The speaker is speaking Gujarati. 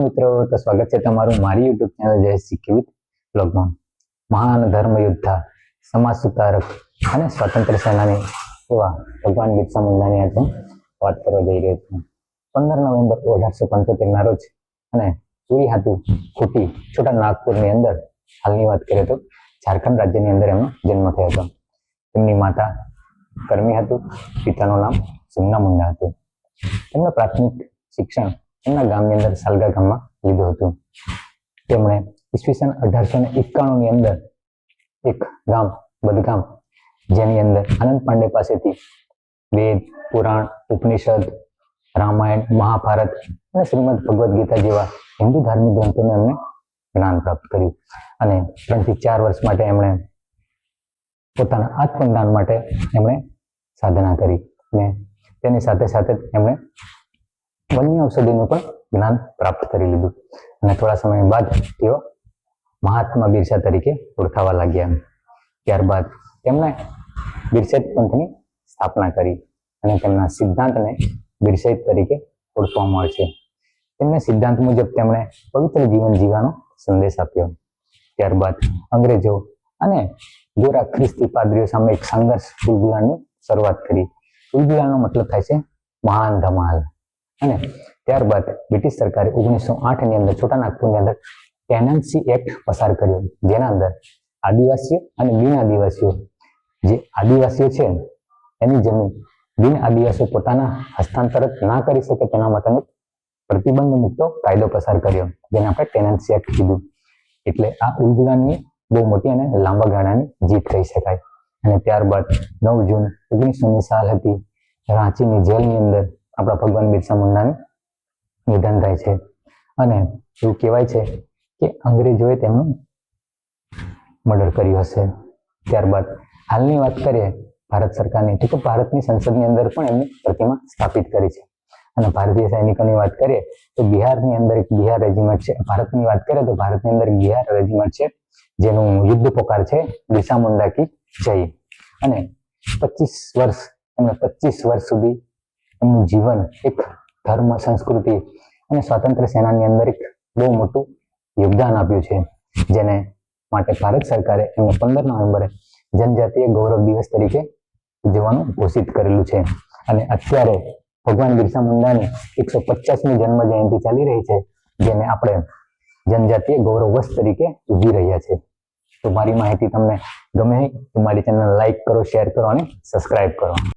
મિત્રો, તો સ્વાગત છે તમારું મારી યુટ્યુબ ચેનલ જય શીખી વિથ બ્લોગમાં. મહાન ધર્મ યોદ્ધા, સમાજ સુધારક અને સ્વાતંત્ર્ય સેનાની એવા ભગવાન બિરસા મુંડાની આજે વાત કરવા જઈ રહ્યો છું. 15 નવેમ્બર 1875 ના રોજ અને પૂરી હાથુ ખૂટી છોટા નાગપુરની અંદર, હાલની વાત કરીએ તો ઝારખંડ રાજ્યની અંદર એમનો જન્મ થયો હતો. તેમની માતા કર્મી હતું, પિતાનું નામ સુમના મુંડા હતું. તેમનું પ્રાથમિક શિક્ષણ એમના ગામની અંદર સાલગા ગામમાં લીધું હતું. તેમણે ઈસવીસન 1891 ની અંદર એક ગામ બદગામ, જેની અંદર આનંદ પાંડે પાસેથી વેદ, પુરાણ, ઉપનિષદ, રામાયણ, મહાભારત અને શ્રીમદ ભગવદ્ ગીતા જેવા હિન્દુ ધાર્મિક ગ્રંથોને એમણે જ્ઞાન પ્રાપ્ત કર્યું અને 3 થી 4 વર્ષ માટે એમણે પોતાના આત્મજ્ઞાન માટે એમણે સાધના કરી અને તેની સાથે સાથે એમણે વન્ય ઔષધિનું પણ જ્ઞાન પ્રાપ્ત કરી લીધું અને થોડા સમય બાદ તેઓ મહાત્મા બિરસા તરીકે ઓળખાવા લાગ્યા. ત્યારબાદ તેમણે બિરસાઈત પંથની સ્થાપના કરી અને તેમના સિદ્ધાંતને બિરસાઈત તરીકે ઓળખવામાં આવે છે. તેમના સિદ્ધાંત મુજબ તેમણે પવિત્ર જીવન જીવવાનો સંદેશ આપ્યો. ત્યારબાદ અંગ્રેજો અને ગોરા ખ્રિસ્તી પાદરીઓ સામે એક સંઘર્ષ ઉલગુલાની શરૂઆત કરી. ઉલગુલાનો મતલબ થાય છે મહાન ધમાલ. અને ત્યારબાદ બ્રિટિશ સરકારે 1908 ની અંદર છોટા નાગપુરની અંદર ટેનન્સી એક્ટ પસાર કર્યો, જેના અંદર આદિવાસીઓ અને બિન આદિવાસીઓ, જે આદિવાસીઓ છે એની જમીન બિન આદિવાસીઓ પોતાના હસ્તાંતરિત ના કરી શકે તેના માટેનો પ્રતિબંધ મૂકતો કાયદો પસાર કર્યો, જેને આપણે ટેનન્સી એક્ટ કીધું. એટલે આ ઉલગુલાની બહુ મોટી અને લાંબા ગાળાની જીત કહી શકાય. અને ત્યારબાદ 9 જૂન 1900ની સાલ હતી. રાંચીની જેલની અંદર આપણા ભગવાન બિરસા મુંડાનું નિધન થાય છે અને એવું કહેવાય છે કે અંગ્રેજોએ તેમનું મર્ડર કર્યું હશે. ત્યારબાદ હાલની વાત કરીએ ભારત સરકારની, તો ભારતની સંસદની અંદર પણ એમની પ્રતિમા સ્થાપિત કરી છે. અને ભારતીય સૈનિકોની વાત કરીએ તો બિહારની અંદર એક બિહાર રેજિમેન્ટ છે. ભારતની વાત કરીએ તો ભારતની અંદર બિહાર રેજિમેન્ટ છે, જેનું યુદ્ધ પોકાર છે બિરસા મુંડા કી જય. અને 25 વર્ષ સુધી એમનું જીવન એક ધર્મ, સંસ્કૃતિ અને સ્વાતંત્ર્ય સેનાની અંદર એક બહુ મોટું યોગદાન આપ્યું છે, જેને માટે ભારત સરકારે એમને 15 નવેમ્બરે જનજાતીય ગૌરવ દિવસ તરીકે ઉજવવાનું ઘોષિત કરેલું છે. અને અત્યારે ભગવાન બિરસા મુંડાની 150મી જન્મ જયંતિ ચાલી રહી છે, જેને આપણે જનજાતીય ગૌરવ વર્ષ તરીકે ઉજવી રહ્યા છે. તો મારી માહિતી તમને ગમે તો મારી ચેનલ લાઈક કરો, શેર કરો અને સબસ્ક્રાઇબ કરો.